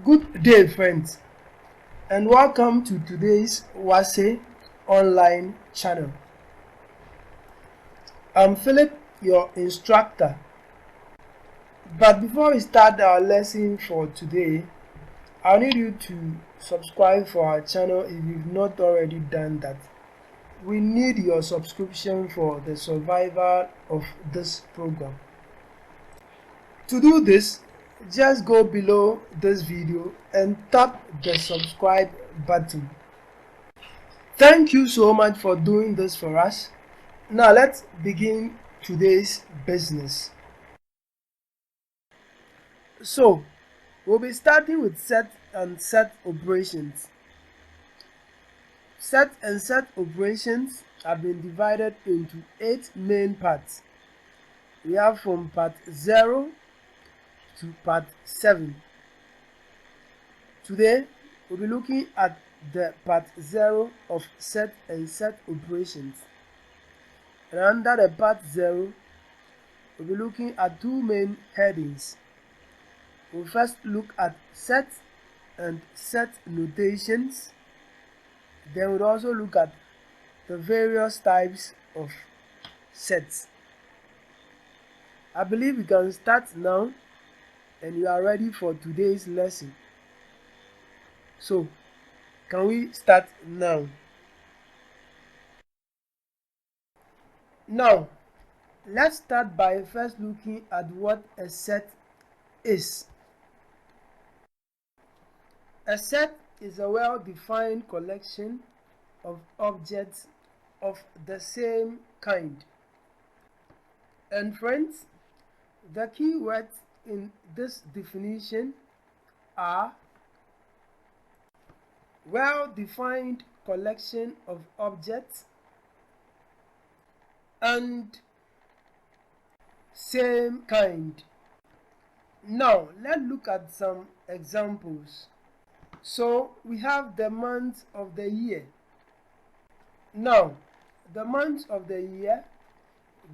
Good day, friends, and welcome to today's WASSCE online channel. I'm Philip, your instructor. But before we start our lesson for today, I need you to subscribe for our channel if you've not already done that. We need your subscription for the survival of this program. To do this, just go below this video and tap the subscribe button. Thank you so much for doing this for us. Now let's begin today's business. So, we'll be starting with set and set operations. Set and set operations have been divided into 8 main parts. We have from part 0 to part 7. Today, we'll be looking at the part 0 of set and set operations. And under the part 0, we'll be looking at two main headings. We'll first look at set and set notations. Then we'll also look at the various types of sets. I believe we can start now and you are ready for today's lesson. So, can we start now? Now, let's start by first looking at what a set is. A set is a well-defined collection of objects of the same kind. And friends, the key words in this definition are well-defined collection of objects and same kind. Now, let's look at some examples. So, we have the months of the year. Now, the months of the year,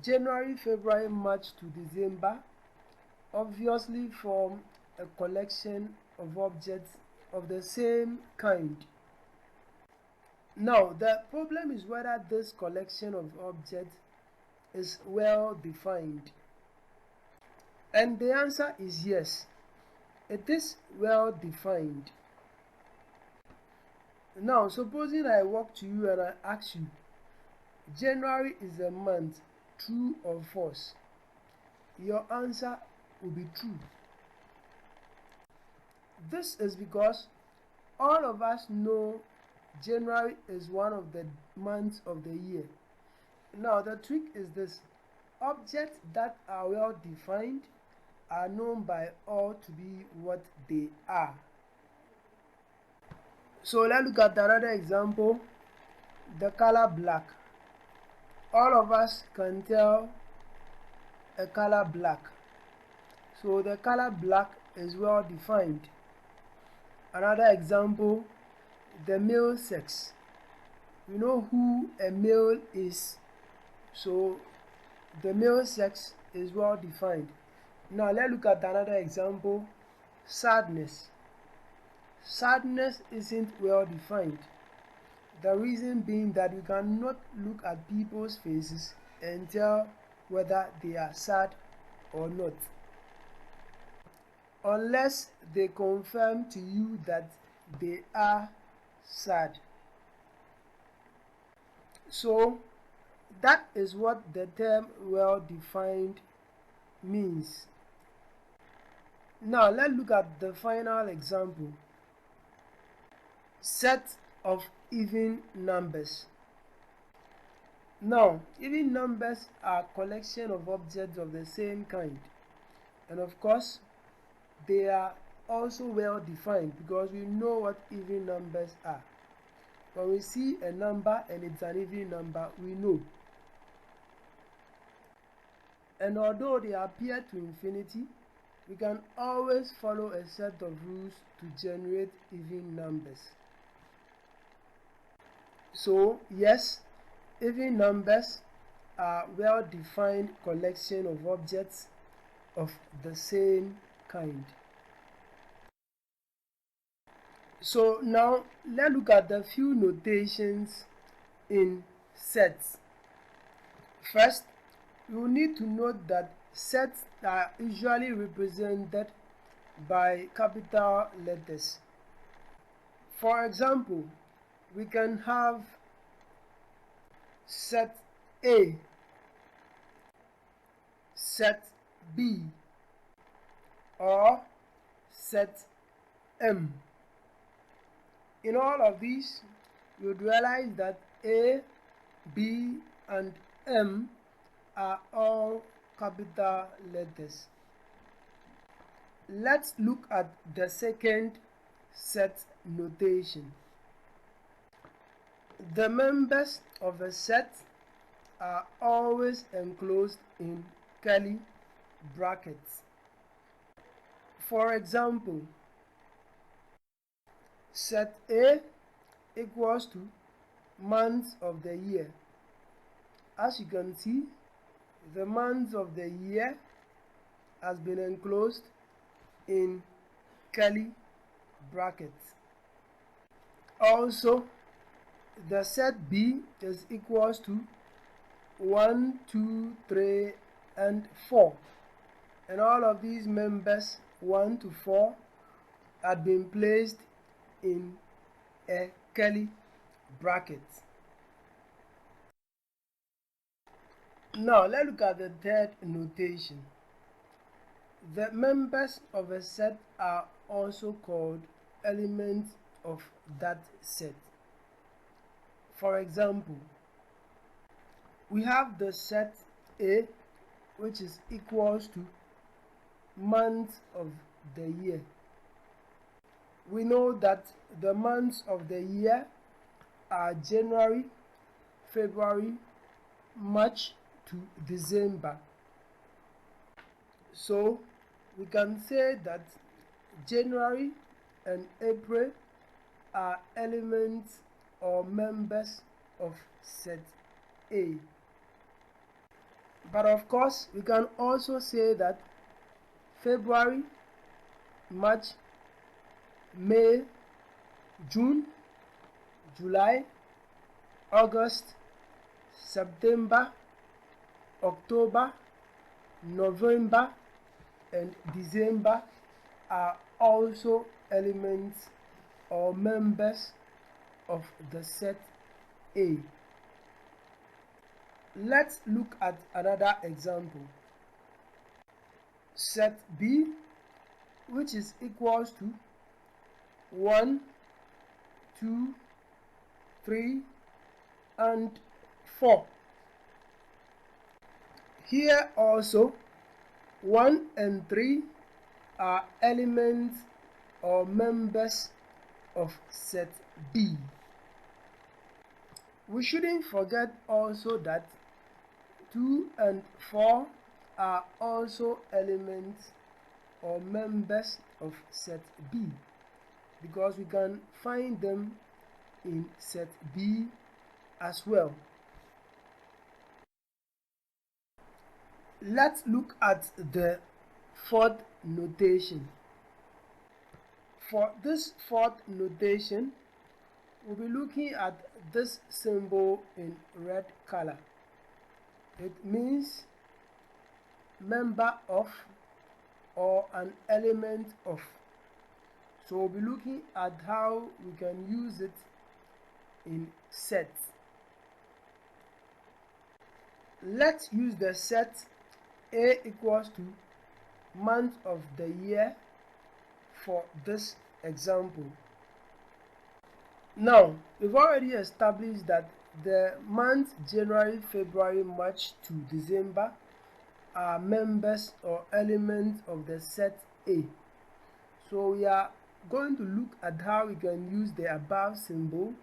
January, February, March to December, obviously form a collection of objects of the same kind. Now, the problem is whether this collection of objects is well defined. And the answer is yes, it is well defined. Now, supposing I walk to you and I ask you, January is a month, true or false? Your answer will be true. This is because all of us know January is one of the months of the year. Now, the trick is this: objects that are well defined are known by all to be what they are. So let's look at another example, the color black. All of us can tell a color black. So the color black is well defined. Another example, the male sex. We know who a male is. So the male sex is well defined. Now let's look at another example, sadness. Sadness isn't well defined. The reason being that you cannot look at people's faces and tell whether they are sad or not, unless they confirm to you that they are sad. So that is what the term well defined means. Now let's look at the final example, set of even numbers. Now, even numbers are a collection of objects of the same kind, and of course they are also well defined because we know what even numbers are. When we see a number and it's an even number, we know. And although they appear to infinity, we can always follow a set of rules to generate even numbers. So yes, even numbers are well-defined collection of objects of the same kind. So now let's look at the few notations in sets. First, you need to note that sets are usually represented by capital letters. For example, we can have set A, set B, or set M. In all of these, you'd realize that A, B, and M are all capital letters. Let's look at the second set notation. The members of a set are always enclosed in curly brackets. For example, set A equals to months of the year. As you can see, the months of the year has been enclosed in curly brackets. Also, the set B is equals to 1, 2, 3, and 4. And all of these members 1 to 4 had been placed in a curly bracket. Now let's look at the third notation. The members of a set are also called elements of that set. For example, we have the set A, which is equals to months of the year. We know that the months of the year are January, February, March to December. So we can say that January and April are elements or members of set A. But of course, we can also say that February, March, May, June, July, August, September, October, November, and December are also elements or members of the set A. Let's look at another example. Set B, which is equals to 1, 2, 3, and 4. Here also 1 and 3 are elements or members of set B. We shouldn't forget also that 2 and 4 are also elements or members of set B, because we can find them in set B as well. Let's look at the fourth notation. For this fourth notation, we'll be looking at this symbol in red color. It means member of or an element of. So we'll be looking at how we can use it in sets. Let's use the set A equals to month of the year for this example. Now, we've already established that the months January, February, March to December are members or elements of the set A. So we are going to look at how we can use the above symbol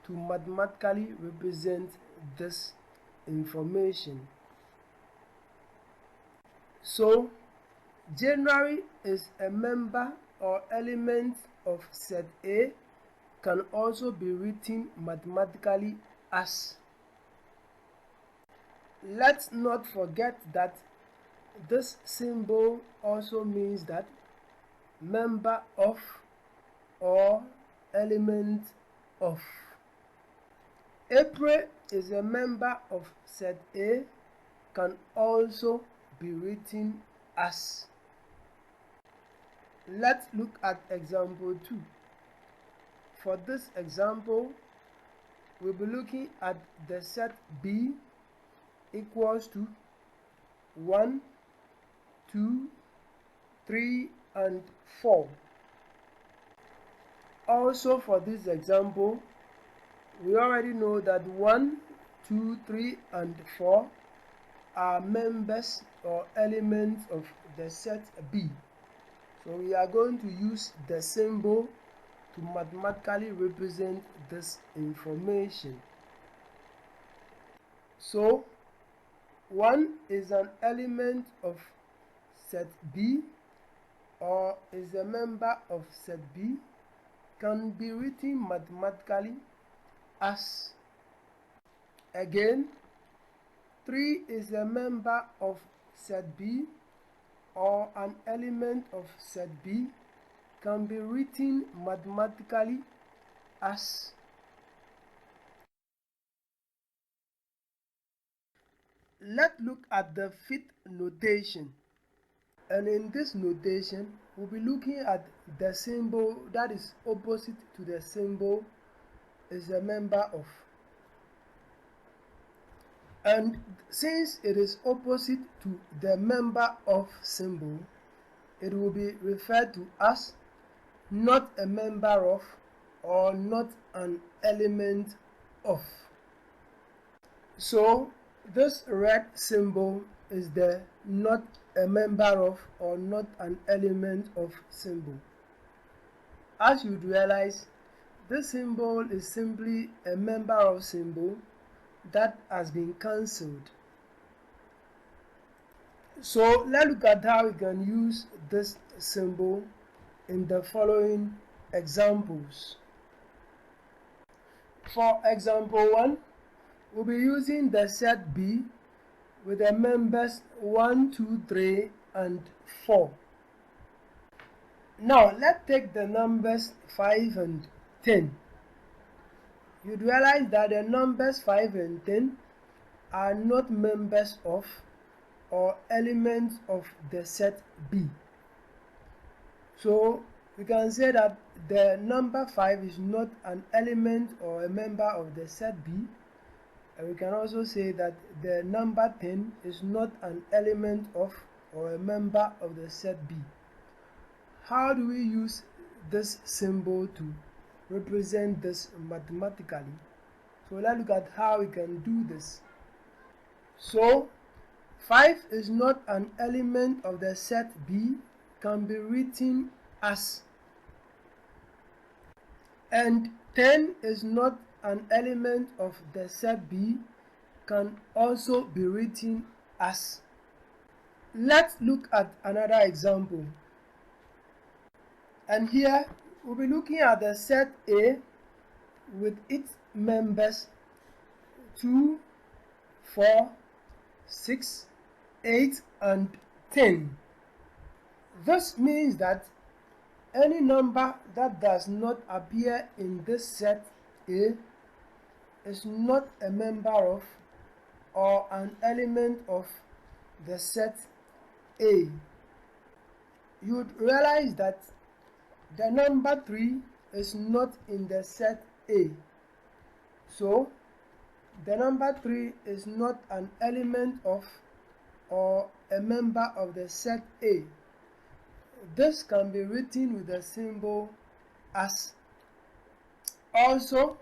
to mathematically represent this information. So January is a member or element of set A, can also be written mathematically as. Let's not forget that this symbol also means that member of or element of. April is a member of set A, can also be written as. Let's look at example 2. For this example, we'll be looking at the set B equals to 1, 2, 3, and 4. Also for this example, we already know that 1, 2, 3, and 4 are members or elements of the set B. So we are going to use the symbol to mathematically represent this information. So 1 is an element of set B or is a member of set B, can be written mathematically as. Again, 3 is a member of set B or an element of set B, can be written mathematically as. Let's look at the fifth notation. And in this notation, we'll be looking at the symbol that is opposite to the symbol is a member of. And since it is opposite to the member of symbol, it will be referred to as not a member of or not an element of. So this red symbol is the not a member of or not an element of symbol. As you'd realize, this symbol is simply a member of symbol that has been cancelled. So let's look at how we can use this symbol in the following examples. For example 1, we'll be using the set B with the members 1, 2, 3, and 4. Now let's take the numbers 5 and 10. You'd realize that the numbers 5 and 10 are not members of or elements of the set B. So we can say that the number 5 is not an element or a member of the set B. And we can also say that the number 10 is not an element of or a member of the set B. How do we use this symbol to represent this mathematically? So let's look at how we can do this. So 5 is not an element of the set B, can be written as. And 10 is not an element of the set B, can also be written as. Let's look at another example. And here we'll be looking at the set A with its members 2, 4, 6, 8, and 10. This means that any number that does not appear in this set A is not a member of or an element of the set A. You would realize that the number 3 is not in the set A. So the number 3 is not an element of or a member of the set A. This can be written with the symbol as. Also,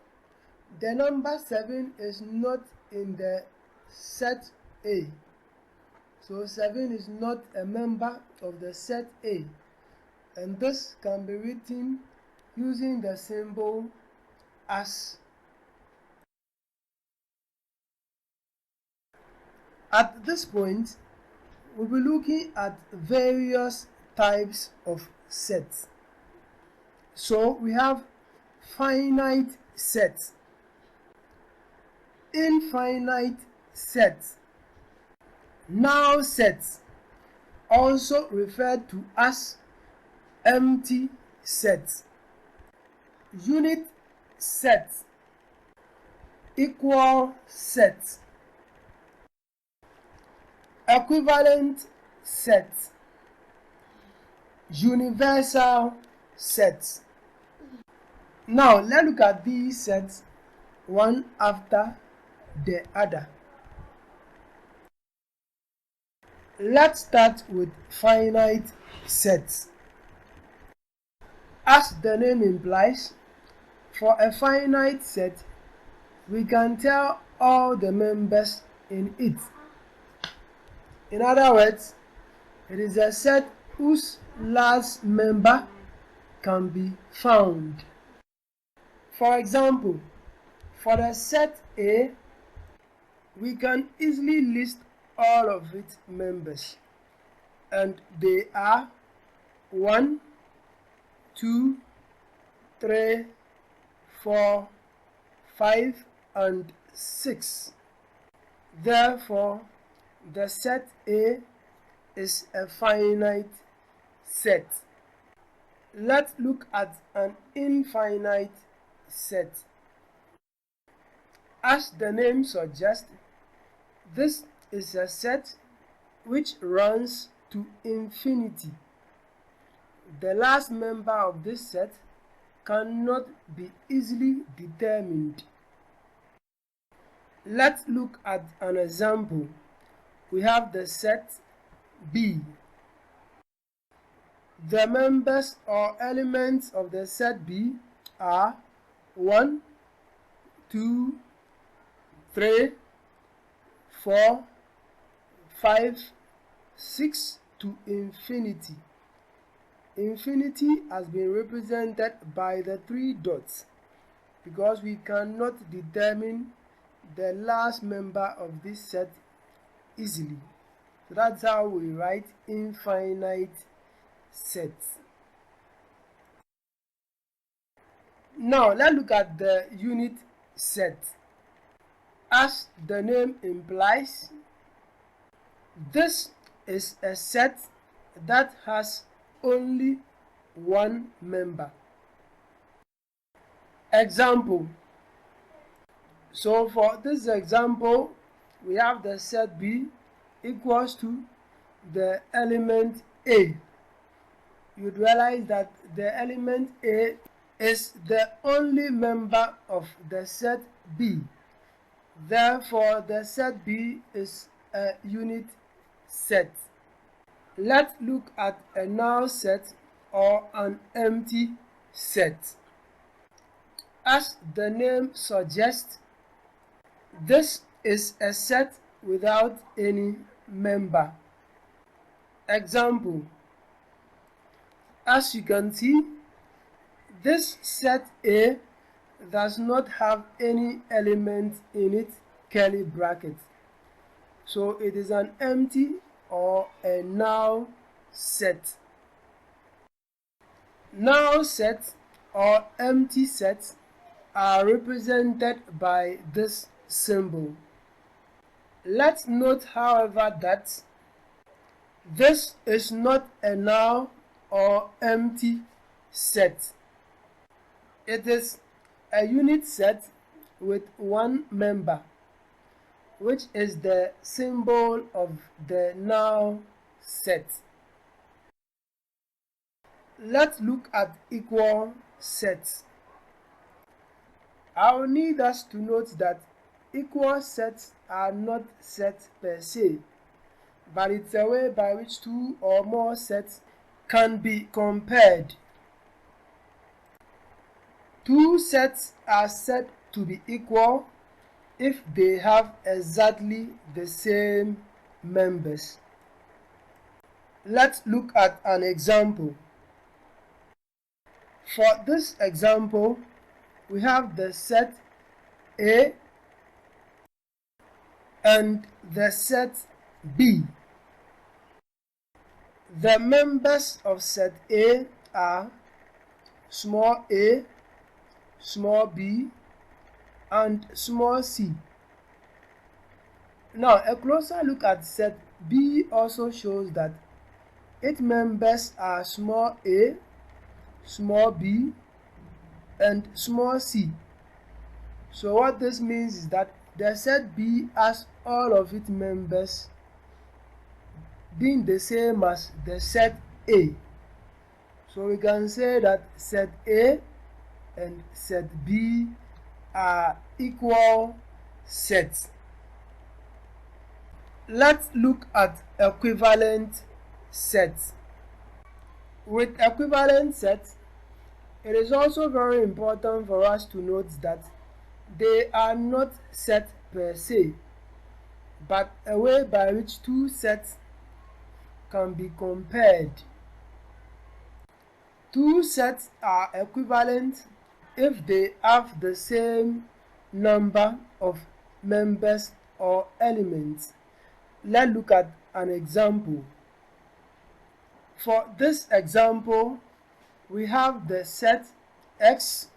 the number 7 is not in the set A. So 7 is not a member of the set A. And this can be written using the symbol as. At this point, we'll be looking at various types of sets. So we have finite sets, infinite sets, null sets, also referred to as empty sets. unit set, equal set, equivalent set, universal set. Now let's look at these sets one after the other. Let's start with finite sets. As the name implies, for a finite set, we can tell all the members in it. In other words, it is a set whose last member can be found. For example, for the set A, we can easily list all of its members, and they are 1, 2, 3, 4, 5, and 6. Therefore, the set A is a finite set. Let's look at an infinite set. As the name suggests, this is a set which runs to infinity. The last member of this set cannot be easily determined. Let's look at an example. We have the set B. The members or elements of the set B are 1, 2, 3, 4, 5, 6 to infinity. Infinity has been represented by the 3 dots because we cannot determine the last member of this set easily. So that's how we write infinite sets. Now let's look at the unit set. As the name implies, this is a set that has only one member. Example. So for this example, we have the set B equals to the element A. You'd realize that the element A is the only member of the set B. Therefore, the set B is a unit set. Let's look at a null set or an empty set. As the name suggests, this is a set without any member. Example. As you can see, this set A does not have any element in it, curly bracket. So it is an empty or a null set. Null sets or empty sets are represented by this symbol. Let's note, however, that this is not a null or empty set. It is a unit set with one member, which is the symbol of the null set. Let's look at equal sets. I will need us to note that equal sets are not sets per se, but it's a way by which two or more sets can be compared. Two sets are said to be equal if they have exactly the same members. Let's look at an example. For this example, we have the set A and the set B. The members of set A are small a, small b, and small c. Now, a closer look at set B also shows that its members are small a, small b, and small c. So what this means is that the set B has all of its members being the same as the set A. So we can say that set A and set B are equal sets. Let's look at equivalent sets. With equivalent sets, it is also very important for us to note that they are not sets per se, but a way by which two sets can be compared. Two sets are equivalent if they have the same number of members or elements. Let's look at an example. For this example, we have the set X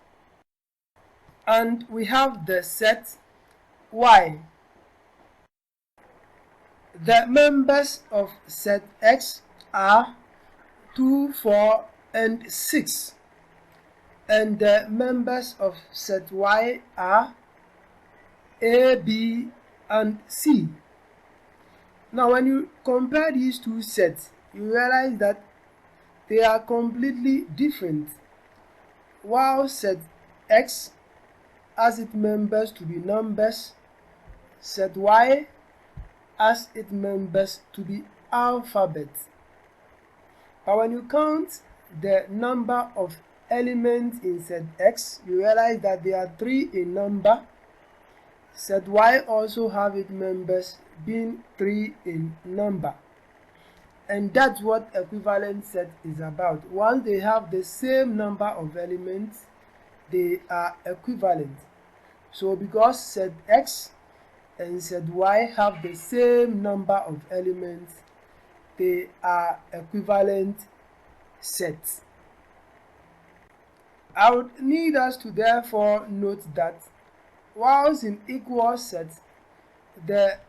and we have the set Y. The members of set X are 2, 4, and 6, and the members of set Y are A, B, and C. Now when you compare these two sets, you realize that they are completely different. While set X has its members to be numbers, set Y has its members to be alphabets. But when you count the number of elements in set X, you realize that there are 3 in number. Set Y also have its members being 3 in number. And that's what equivalent set is about. Once they have the same number of elements, they are equivalent. So because set X and set Y have the same number of elements, they are equivalent sets. I would need us to therefore note that whilst in equal sets, the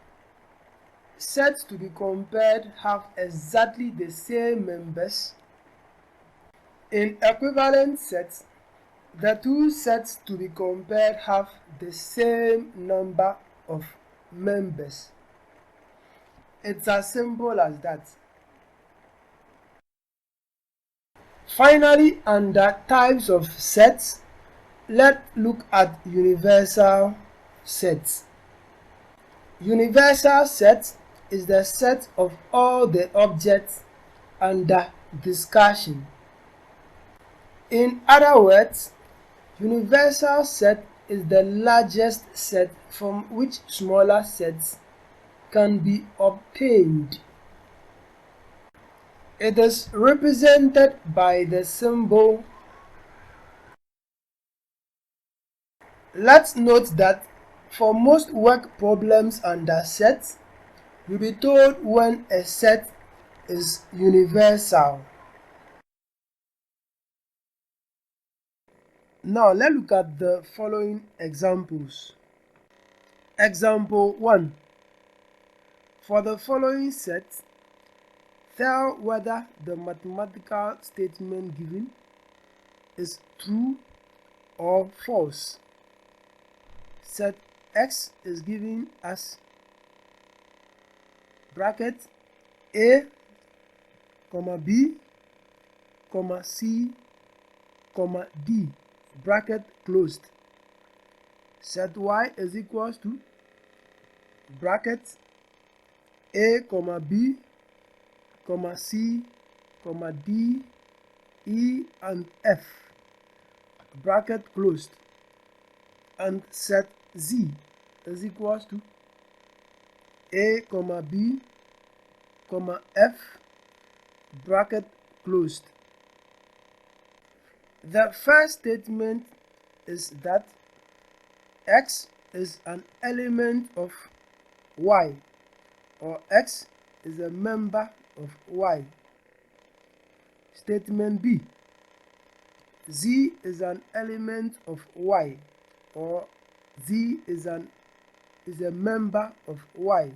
sets to be compared have exactly the same members. In equivalent sets, the two sets to be compared have the same number of members. It's as simple as that. Finally, under types of sets, let's look at universal sets. Universal set is the set of all the objects under discussion. In other words, universal set is the largest set from which smaller sets can be obtained. It is represented by the symbol. Let's note that for most work problems under sets, you'll be told when a set is universal. Now let's look at the following examples. Example 1. For the following set, tell whether the mathematical statement given is true or false. Set X is given as bracket A, B, C, D, bracket closed. Set Y is equals to bracket A, B, C, D, E, and F, bracket closed. And set Z is equals to A, B, F, bracket closed. The first statement is that X is an element of Y, or X is a member of Y. Statement B. Z is an element of Y, or Z is a member of Y.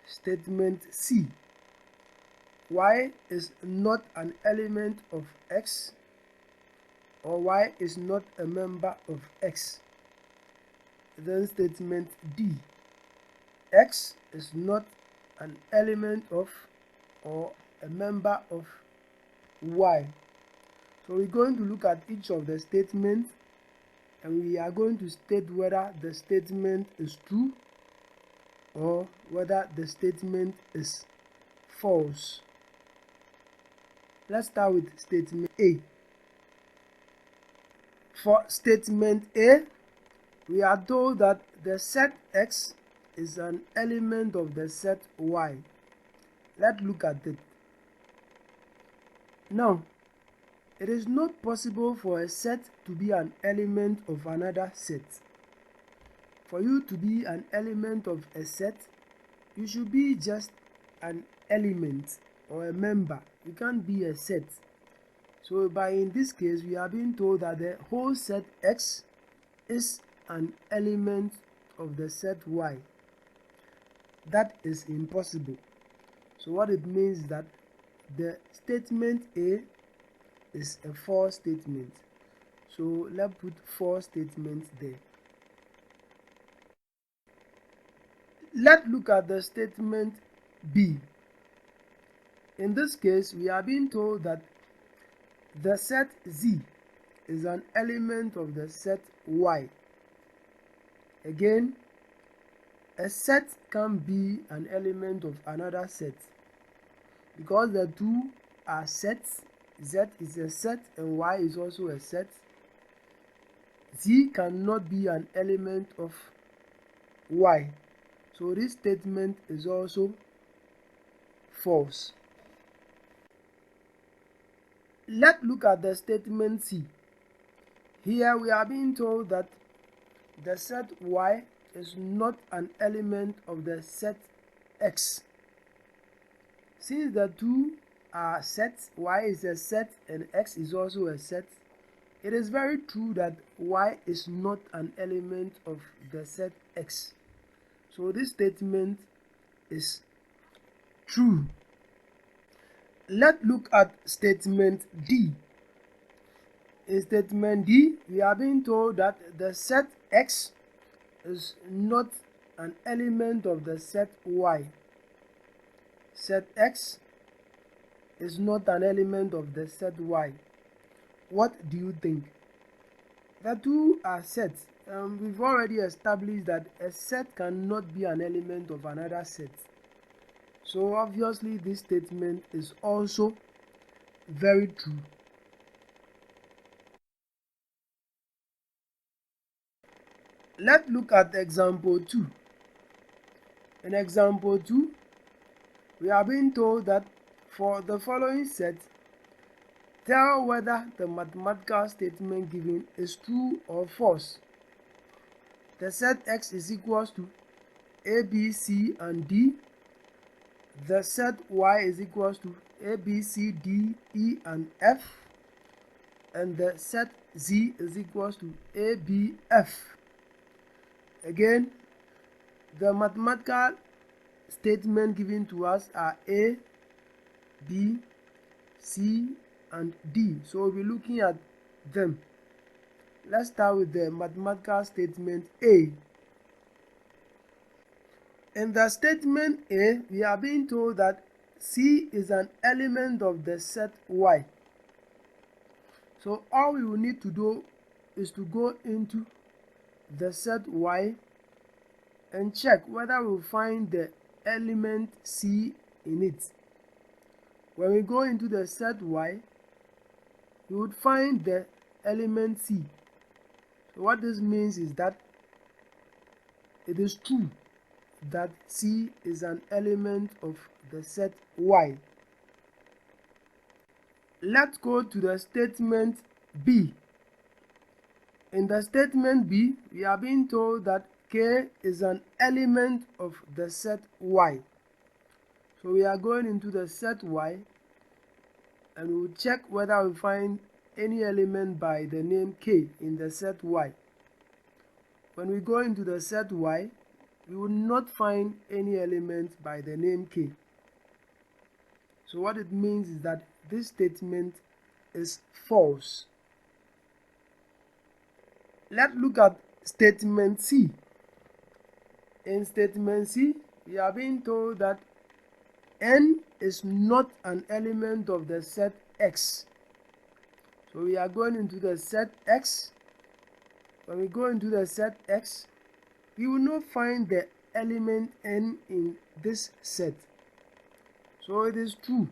Statement C. Y is not an element of X, or y is not a member of X. Then statement D, X is not an element of or a member of Y. So we're going to look at each of the statements and we are going to state whether the statement is true or whether the statement is false. Let's start with statement A. For statement A, we are told that the set X is an element of the set Y. Let's look at it. Now, it is not possible for a set to be an element of another set. For you to be an element of a set, you should be just an element or a member. You can't be a set. So in this case, we are being told that the whole set X is an element of the set Y. That is impossible. So what it means is that the statement A is a false statement. So let's put false statements there. Let's look at the statement B. In this case, we are being told that the set Z is an element of the set Y. Again, a set can be an element of another set because the two are sets. Z is a set and Y is also a set. Z cannot be an element of Y. So this statement is also false. Let's look at the statement C. Here we are being told that the set Y is not an element of the set X. Since the two are sets, Y is a set and X is also a set, it is very true that Y is not an element of the set X. So this statement is true. Let's look at statement D. In statement D, we are being told that the set X is not an element of the set Y. Set X is not an element of the set Y. What do you think? The two are sets. We've already established that a set cannot be an element of another set. So obviously this statement is also very true. Let's look at example 2. In example 2, we are being told that for the following set, tell whether the mathematical statement given is true or false. The set X is equals to A, B, C, and D. The set Y is equals to A, B, C, D, E, and F. And the set Z is equals to A, B, F. Again, the mathematical statement given to us are A, B, C, and D. So we'll be looking at them. Let's start with the mathematical statement A. In the statement A, we are being told that C is an element of the set Y. So all we will need to do is to go into the set Y and check whether we'll find the element C in it. When we go into the set Y, we would find the element C. So what this means is that it is true that C is an element of the set Y. Let's go to the statement B. In the statement B, we are being told that K is an element of the set Y. So we are going into the set Y and we will check whether we find any element by the name K in the set Y. When we go into the set Y, we will not find any element by the name K. So what it means is that this statement is false. Let's look at statement C. In statement C, we are being told that n is not an element of the set X. So we are going into the set X. When we go into the set X, we will not find the element n in this set. So it is true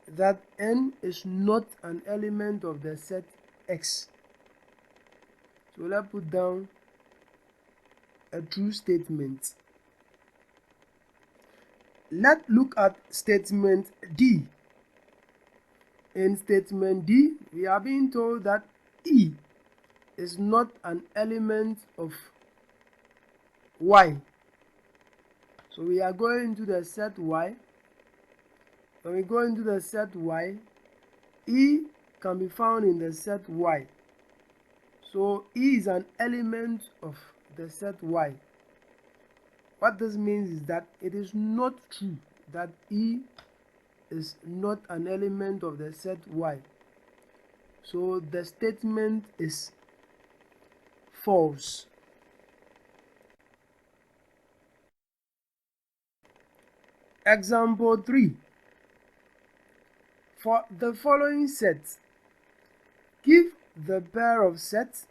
that n is not an element of the set X. So let's put down a true statement. Let's look at statement D. In statement D, we are being told that E is not an element of Y. So we are going into the set Y. When we go into the set Y, E can be found in the set Y. So E is an element of the set Y. What this means is that it is not true that E is not an element of the set Y. So the statement is false. Example 3. For the following sets, give the pair of sets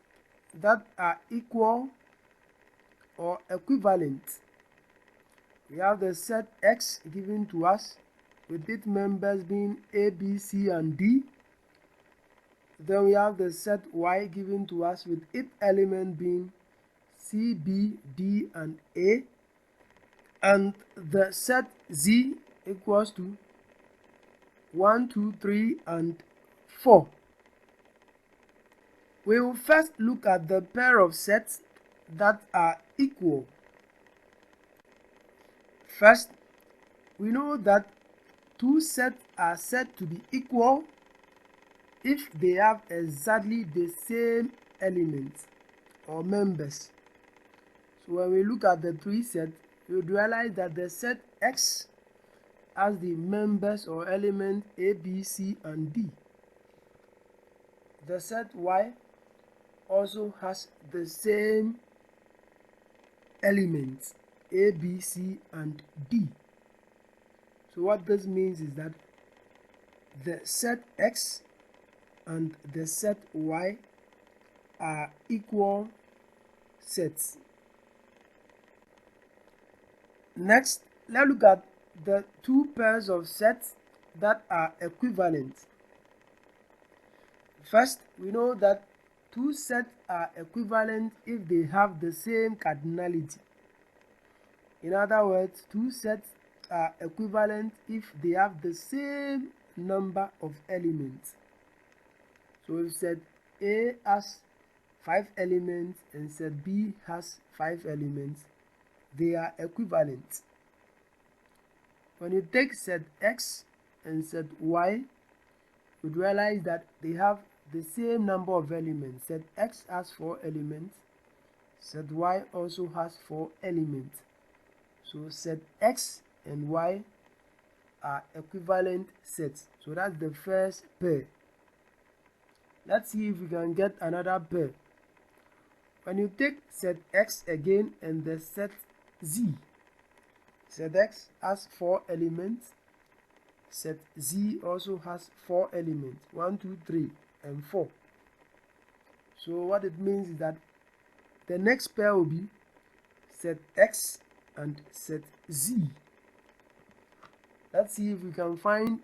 that are equal or equivalent. We have the set X given to us with its members being A, B, C, and D. Then we have the set Y given to us with its element being C, B, D, and A. And the set Z equals to 1, 2, 3, and 4. We will first look at the pair of sets that are equal. First, we know that two sets are said to be equal if they have exactly the same elements or members. So when we look at the three sets, we would realize that the set X has the members or elements A, B, C, and D. The set Y also has the same elements A, B, C, and D. So what this means is that the set X and the set Y are equal sets. Next, let's look at the two pairs of sets that are equivalent. First, we know that two sets are equivalent if they have the same cardinality. In other words, two sets are equivalent if they have the same number of elements. So if set A has 5 elements and set B has 5 elements, they are equivalent. When you take set X and set Y, you realize that they have the same number of elements. Set X has 4 elements, set Y also has 4 elements. So set X and Y are equivalent sets. So that's the first pair. Let's see if we can get another pair. When you take set X again and the set Z, set X has 4 elements, set Z also has 4 elements, 1, 2, 3, and 4. So what it means is that the next pair will be set X and set Z. Let's see if we can find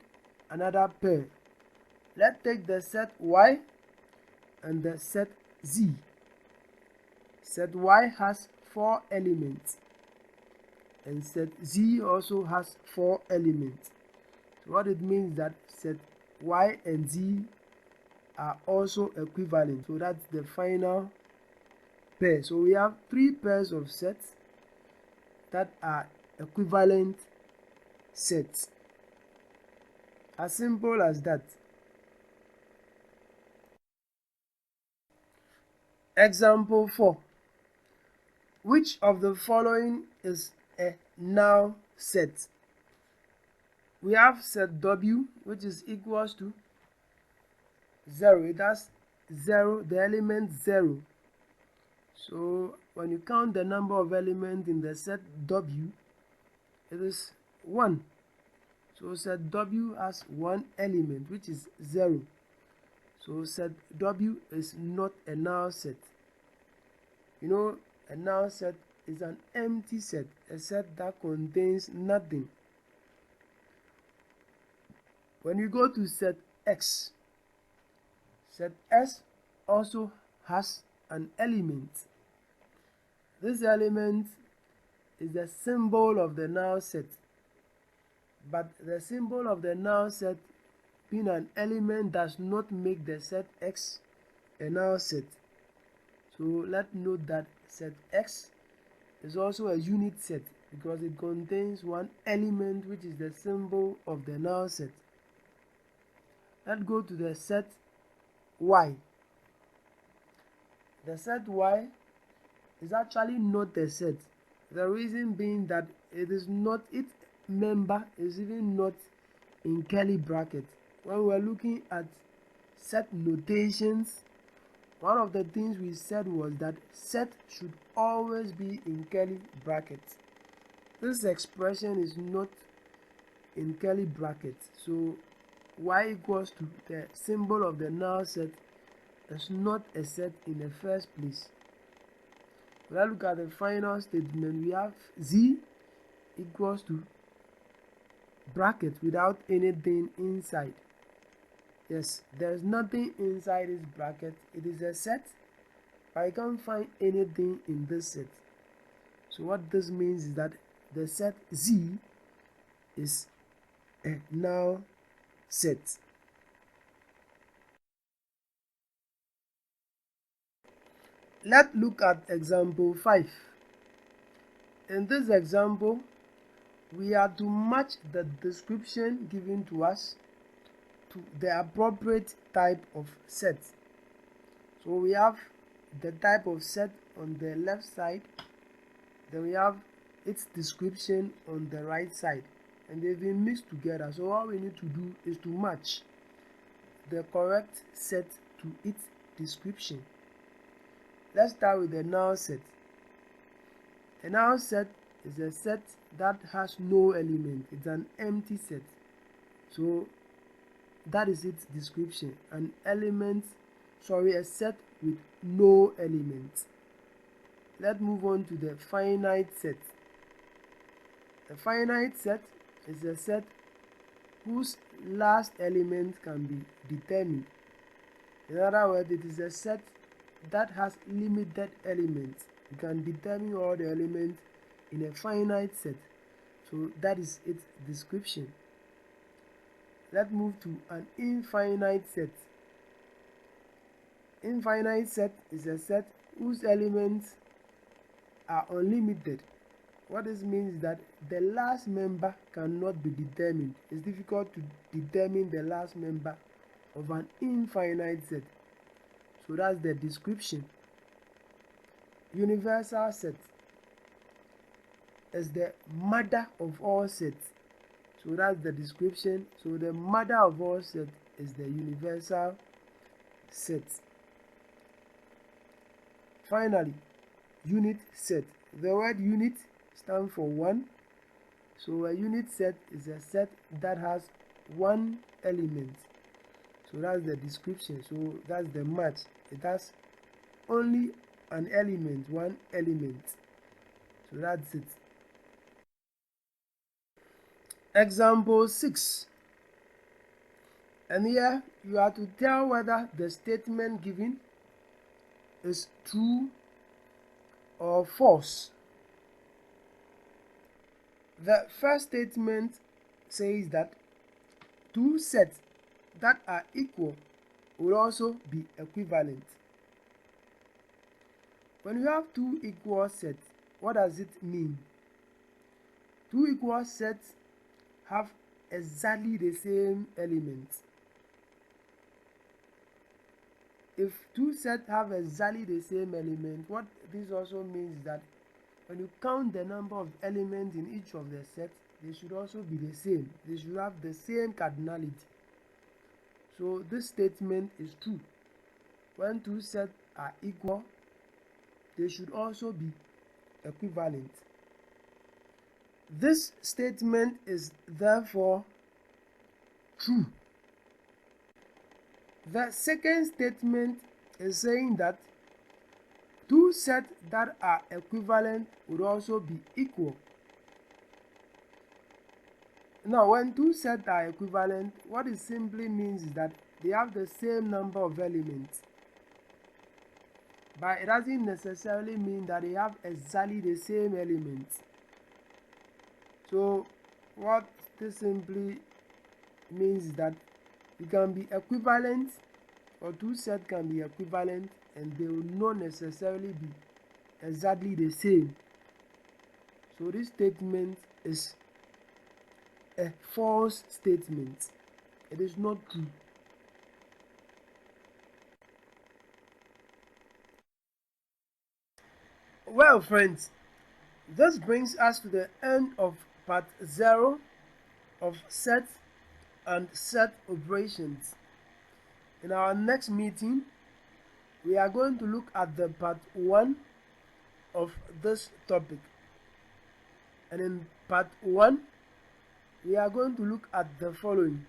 another pair. Let's take the set Y and the set Z. Set Y has 4 elements and set Z also has 4 elements. So what it means is that set Y and Z are also equivalent. So that's the final pair. So we have 3 pairs of sets that are equivalent sets. As simple as that. Example 4. Which of the following is a null set? We have set W, which is equals to 0. It has 0, the element 0. So when you count the number of elements in the set W, it is 1. So set W has one element, which is 0. So set W is not a null set. You know, a null set is an empty set, a set that contains nothing. When you go to set X, set S also has an element. This element is the symbol of the null set, but the symbol of the null set being an element does not make the set X a null set. So let's note that set X is also a unit set because it contains one element, which is the symbol of the null set. Let's go to the set Y. The set Y is actually not a set. The reason being that it is not, its member is even not in curly bracket. When we're looking at set notations, one of the things we said was that set should always be in curly brackets. This expression is not in curly brackets, so y equals to the symbol of the null set is not a set in the first place. When I look at the final statement, we have z equals to bracket without anything inside. Yes, there's nothing inside this bracket. It is a set, but I can't find anything in this set. So what this means is that the set Z is a null set. Let's look at example 5. In this example, we are to match the description given to us to the appropriate type of set. So we have the type of set on the left side, then we have its description on the right side, and they've been mixed together. So all we need to do is to match the correct set to its description. Let's start with the null set. A null set is a set that has no element. It's an empty set. So that is its description. A set with no elements. Let's move on to the finite set. The finite set is a set whose last element can be determined. In other words, it is a set that has limited elements. You can determine all the elements in a finite set. So that is its description. Let's move to an infinite set. Infinite set is a set whose elements are unlimited. What this means is that the last member cannot be determined. It's difficult to determine the last member of an infinite set. So that's the description. Universal set is the mother of all sets. So that's the description. So the mother of all sets is the universal set. Finally, unit set. The word unit stands for one. So a unit set is a set that has one element. So that's the description. So that's the match. It has only an element, one element. So that's it. Example 6. And here you have to tell whether the statement given is true or false. The first statement says that two sets that are equal will also be equivalent. When you have two equal sets, what does it mean? Two equal sets have exactly the same elements. If two sets have exactly the same element, what this also means is that when you count the number of elements in each of the sets, they should also be the same. They should have the same cardinality. So this statement is true. When two sets are equal, they should also be equivalent. This statement is therefore true. The second statement is saying that two sets that are equivalent would also be equal. Now, when two sets are equivalent, what it simply means is that they have the same number of elements. But it doesn't necessarily mean that they have exactly the same elements. So, what this simply means is that you can be equivalent, or two sets can be equivalent, and they will not necessarily be exactly the same. So this statement is a false statement. It is not true. Well, friends, this brings us to the end of part 0 of set and set operations. In our next meeting, we are going to look at the part 1 of this topic. And in part 1, we are going to look at the following.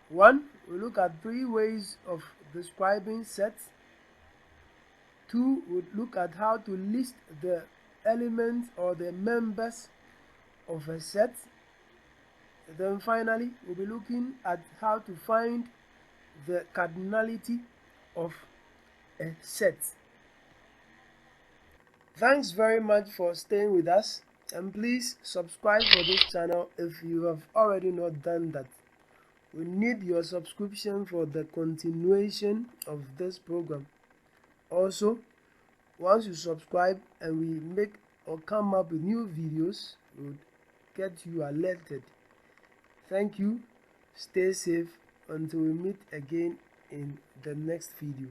1. We look at 3 ways of describing sets. 2. We look at how to list the elements or the members of a set. Then finally, we'll be looking at how to find the cardinality of a set. Thanks very much for staying with us, and please subscribe for this channel if you have already not done that. We need your subscription for the continuation of this program. Also, once you subscribe and we make or come up with new videos, we'll get you alerted. Thank you. Stay safe until we meet again in the next video.